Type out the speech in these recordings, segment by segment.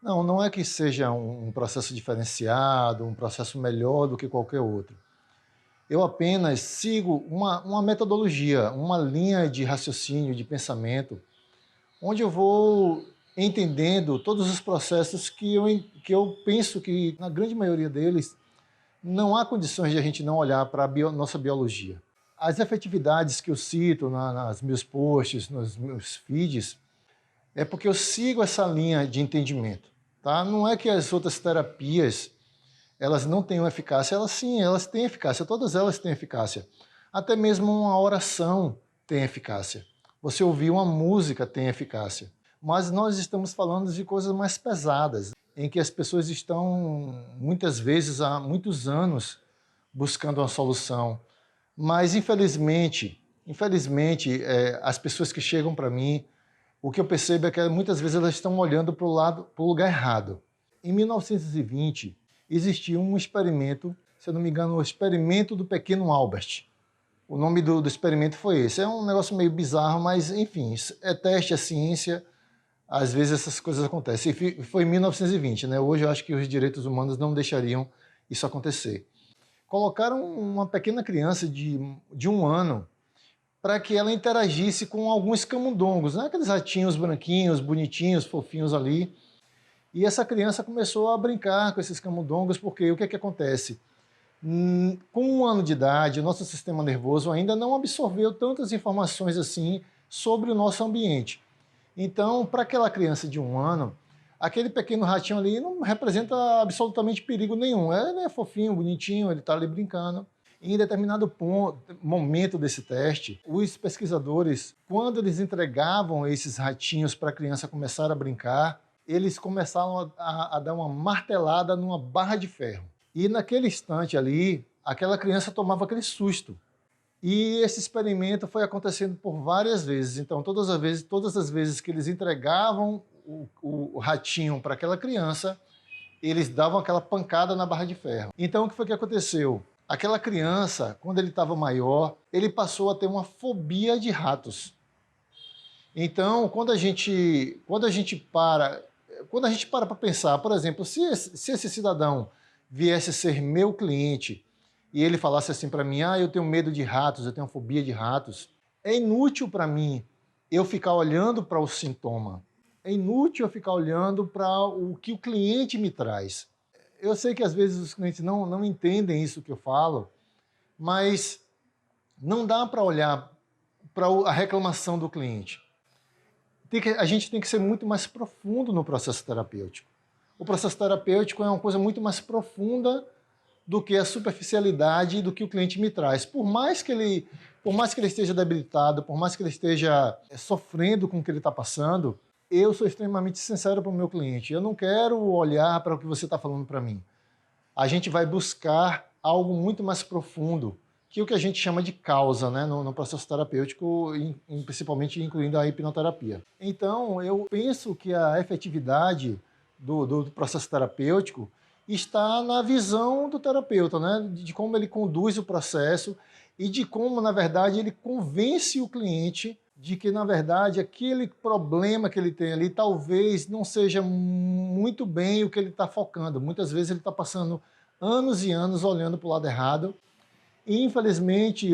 Não, não é que seja um processo diferenciado, um processo melhor do que qualquer outro. Eu apenas sigo uma metodologia, uma linha de raciocínio, de pensamento, onde eu vou entendendo todos os processos que eu penso que, na grande maioria deles, não há condições de a gente não olhar para a nossa biologia. As efetividades que eu cito nas meus posts, nos meus feeds, é porque eu sigo essa linha de entendimento. Tá? Não é que as outras terapias elas não tenham eficácia, elas sim, elas têm eficácia, todas elas têm eficácia. Até mesmo uma oração tem eficácia. Você ouvir uma música tem eficácia. Mas nós estamos falando de coisas mais pesadas, em que as pessoas estão, muitas vezes, há muitos anos, buscando uma solução. Mas, infelizmente, as pessoas que chegam para mim, o que eu percebo é que muitas vezes elas estão olhando para o lugar errado. Em 1920, existiu um experimento, se eu não me engano, o experimento do pequeno Albert. O nome do experimento foi esse. É um negócio meio bizarro, mas, enfim, é teste, é ciência, às vezes essas coisas acontecem. E foi em 1920, né? Hoje eu acho que os direitos humanos não deixariam isso acontecer. Colocaram uma pequena criança de 1 ano para que ela interagisse com alguns camundongos, né? Aqueles ratinhos branquinhos, bonitinhos, fofinhos ali. E essa criança começou a brincar com esses camundongos, porque o que é que acontece? Com 1 ano de idade, o nosso sistema nervoso ainda não absorveu tantas informações assim sobre o nosso ambiente. Então, para aquela criança de 1 ano, aquele pequeno ratinho ali não representa absolutamente perigo nenhum. Ele é fofinho, bonitinho, ele está ali brincando. Em determinado momento desse teste, os pesquisadores, quando eles entregavam esses ratinhos para a criança começar a brincar, eles começaram a dar uma martelada numa barra de ferro. E naquele instante ali, aquela criança tomava aquele susto. E esse experimento foi acontecendo por várias vezes. Então, todas as vezes que eles entregavam o ratinho para aquela criança, eles davam aquela pancada na barra de ferro. Então, o que foi que aconteceu? Aquela criança, quando ele estava maior, ele passou a ter uma fobia de ratos. Então, quando a gente para pensar, por exemplo, se esse cidadão viesse a ser meu cliente e ele falasse assim para mim, eu tenho medo de ratos, eu tenho fobia de ratos, é inútil para mim eu ficar olhando para o sintoma. É inútil eu ficar olhando para o que o cliente me traz. Eu sei que às vezes os clientes não entendem isso que eu falo, mas não dá para olhar para a reclamação do cliente. A gente tem que ser muito mais profundo no processo terapêutico. O processo terapêutico é uma coisa muito mais profunda do que a superficialidade do que o cliente me traz. Por mais que ele esteja debilitado, por mais que ele esteja sofrendo com o que ele está passando, eu sou extremamente sincero para o meu cliente. Eu não quero olhar para o que você está falando para mim. A gente vai buscar algo muito mais profundo, que é o que a gente chama de causa, né, no processo terapêutico, principalmente incluindo a hipnoterapia. Então, eu penso que a efetividade do processo terapêutico está na visão do terapeuta, né, de como ele conduz o processo e de como, na verdade, ele convence o cliente de que, na verdade, aquele problema que ele tem ali talvez não seja muito bem o que ele está focando. Muitas vezes ele está passando anos e anos olhando para o lado errado. E, infelizmente,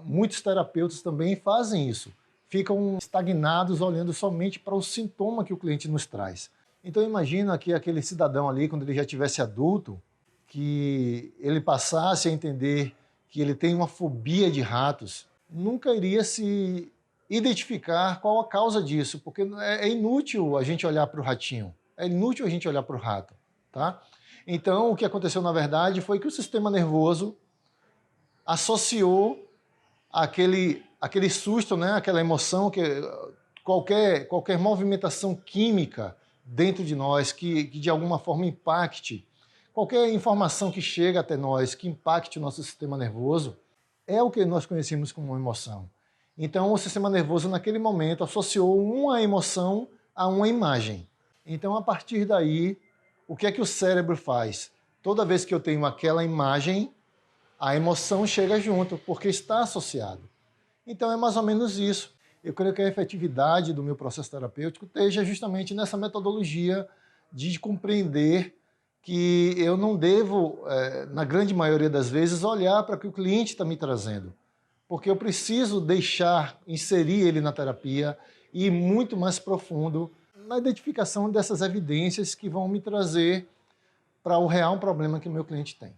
muitos terapeutas também fazem isso. Ficam estagnados olhando somente para o sintoma que o cliente nos traz. Então, imagina que aquele cidadão ali, quando ele já tivesse adulto, que ele passasse a entender que ele tem uma fobia de ratos, nunca iria se identificar qual a causa disso, porque é inútil a gente olhar para o ratinho, é inútil a gente olhar para o rato, tá? Então, o que aconteceu, na verdade, foi que o sistema nervoso associou aquele susto, né, aquela emoção, que qualquer movimentação química dentro de nós que de alguma forma impacte, qualquer informação que chega até nós que impacte o nosso sistema nervoso, é o que nós conhecemos como emoção. Então, o sistema nervoso, naquele momento, associou uma emoção a uma imagem. Então, a partir daí, o que é que o cérebro faz? Toda vez que eu tenho aquela imagem, a emoção chega junto, porque está associado. Então, é mais ou menos isso. Eu creio que a efetividade do meu processo terapêutico esteja justamente nessa metodologia de compreender que eu não devo, na grande maioria das vezes, olhar para o que o cliente está me trazendo. Porque eu preciso inserir ele na terapia e ir muito mais profundo na identificação dessas evidências que vão me trazer para o real problema que o meu cliente tem.